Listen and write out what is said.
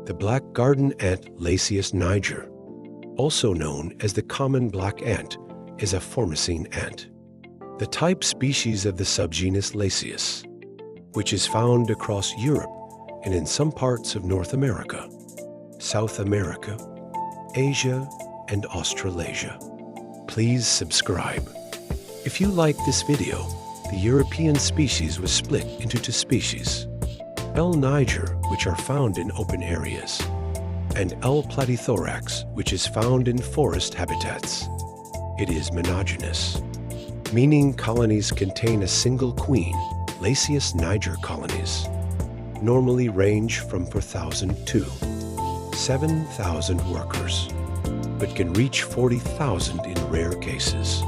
The black garden ant Lasius niger, also known as the common black ant, is a formicine ant. The type species of the subgenus Lasius, which is found across Europe and in some parts of North America, South America, Asia, and Australasia. Please subscribe. If you like this video, the European species was split into two species, L. niger, which are found in open areas, and L. platythorax, which is found in forest habitats. It is monogynous, meaning colonies contain a single queen. Lasius niger colonies normally range from 4,000 to 7,000 workers, but can reach 40,000 in rare cases.